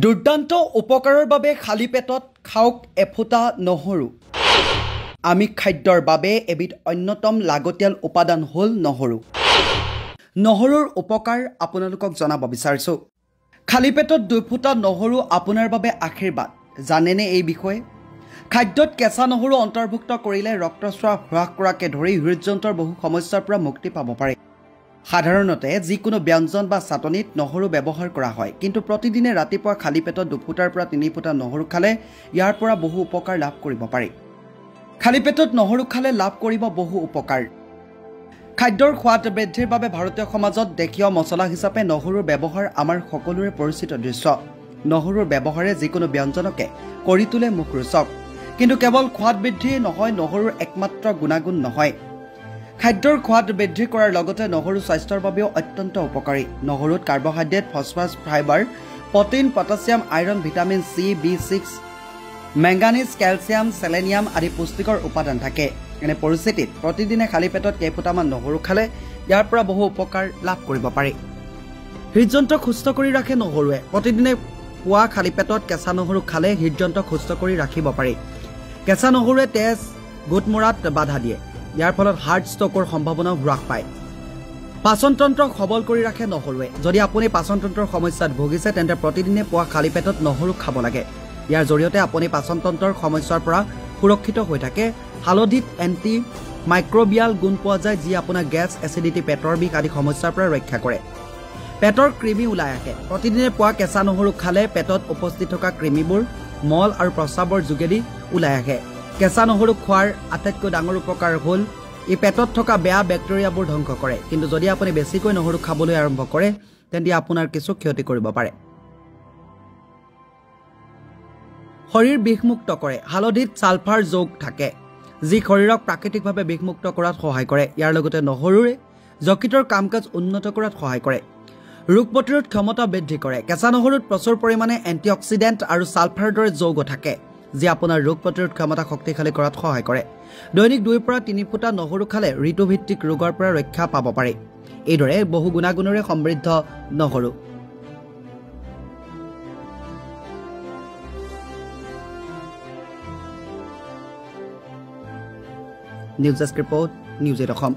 দুৰ্দান্ত উপকাৰৰ বাবে খালী পেটত খাওক এফুটা নহৰু। আমি খাদ্যৰ বাবে এবিধ অন্যতম লাগতিয়াল উপাদান হ'ল নহৰু। নহৰুৰ উপকাৰ আপোনালোকক জনাব বিচাৰিছোঁ। খালী পেটত 2 ফুটা নহৰু আপোনাৰ বাবে আশীৰ্বাদ। জানেনে এই বিষয়ে? খাদ্যত কেঁচা নহৰু অন্তৰ্ভুক্ত কৰিলে ৰক্তস্ৰাৱ হ্ৰাস কৰাকে ধৰি হৃদযন্ত্ৰৰ বহু সমস্যাৰ পৰা মুক্তি পাব পাৰে। সাধাৰণতে যিকোনো ব্যঞ্জন বা চাটনিত নহৰু ব্যৱহাৰ কৰা হয়, কিন্তু প্ৰতিদিনে ৰাতিপুৱা খালী পেটত 2 ফুটাৰ পৰা 3 ফুটা নহৰু খালে ইয়াৰ পৰা বহু উপকাৰ লাভ কৰিব পাৰি। খালী পেটত নহৰু খালে লাভ কৰিব বহু উপকাৰ। খাদ্যৰ সোৱাদ বৃদ্ধিৰ বাবে ভাৰতীয় সমাজত দেশীয় মছলা হিচাপে নহৰুৰ ব্যৱহাৰ আমাৰ সকলোৰে পৰিচিত দৃশ্য। নহৰুৰ ব্যৱহাৰে যিকোনো ব্যঞ্জনকে কৰি তোলে মুখৰোচক। কিন্তু কেৱল সোৱাদ বৃদ্ধিয়ে নহয়, নহৰুৰ একমাত্ৰ গুণাগুণ নহয়। খাদ্যৰ সোৱাদ বৃদ্ধি কৰাৰ লগতে নহৰু স্বাস্থ্যৰ বাবেও অত্যন্ত উপকাৰী। নহৰুত carbohydrate, phosphorus, fibre, protein, potassium, iron, vitamin C, B6, manganese, calcium, selenium আদি পুষ্টিকৰ উপাদান থাকে। এনে পৰিস্থিতিত প্ৰতিদিনে খালী পেটত কেইফুটামান নহৰু খালে ইয়াৰ পৰা বহু উপকাৰ লাভ কৰিব পাৰি। হৃদযন্ত্ৰক সুস্থ কৰি ৰাখে নহৰুৱে। প্ৰতিদিনে পুৱা খালী পেটত কেঁচা নহৰু খালে হৃদযন্ত্ৰক সুস্থ কৰি ৰাখিব পাৰি। কেঁচা নহৰুৱে তেজ গোট মৰাত বাধা দিয়ে। ইয়াৰ ফলত হাৰ্ট ষ্ট্ৰ'কৰ সম্ভাৱনাও হ্ৰাস পায়। পাচনতন্ত্ৰক সবল কৰি ৰাখে নহৰুৱে। যদি আপুনি পাচনতন্ত্ৰৰ সমস্যাত ভুগিছে তেন্তে প্ৰতিদিনে পুৱা খালী পেটত নহৰু খাব লাগে। ইয়াৰ জৰিয়তে আপুনি পাচনতন্ত্ৰৰ সমস্যাৰ পৰা সুৰক্ষিত হৈ থাকে। হালধিত এণ্টি মাইক্ৰবিয়াল গুণ পোৱা যায়, যি আপোনাক গেছ, এচিডিটি, পেটৰ বিষ আদি সমস্যাৰ পৰা ৰক্ষা কৰে। পেটৰ কৃমি ওলাই আহে। প্ৰতিদিনে পুৱা কেঁচা নহৰু খালে পেটত উপস্থিত থকা কৃমিবোৰ মল আৰু প্ৰস্ৰাৱৰ যোগেদি ওলাই আহে। কেঁচা নহৰু খোৱাৰ আটাইতকৈ ডাঙৰ উপকাৰ হ'ল ই পেটত থকা বেয়া বেক্টেৰিয়াবোৰ ধ্বংস কৰে। কিন্তু যদি আপুনি বেছিকৈ নহৰু খাবলৈ আৰম্ভ কৰে তেন্তে আপোনাৰ কিছু ক্ষতি কৰিব পাৰে। শৰীৰ বিষমুক্ত কৰে। হালধিত ছালফাৰ যৌগ থাকে, যি শৰীৰক প্ৰাকৃতিকভাৱে বিষমুক্ত কৰাত সহায় কৰে। ইয়াৰ লগতে নহৰুৰে যকৃতৰ কাম কাজ উন্নত কৰাত সহায় কৰে। ৰোগ প্ৰতিৰোধ ক্ষমতা বৃদ্ধি কৰে। কেঁচা নহৰুত প্ৰচুৰ পৰিমাণে এণ্টিঅক্সিডেণ্ট আৰু ছালফাৰৰ দৰে যৌগ থাকে, যি আপোনাৰ ৰোগ প্ৰতিৰোধ ক্ষমতা শক্তিশালী কৰাত সহায় কৰে। দৈনিক 2 পৰা 3 ফুটা নহৰু খালে ঋতুভিত্তিক ৰোগৰ পৰা ৰক্ষা পাব পাৰি। এইদৰে বহু গুণাগুণেৰে সমৃদ্ধ নহৰু। News desk report, news 8 Assam.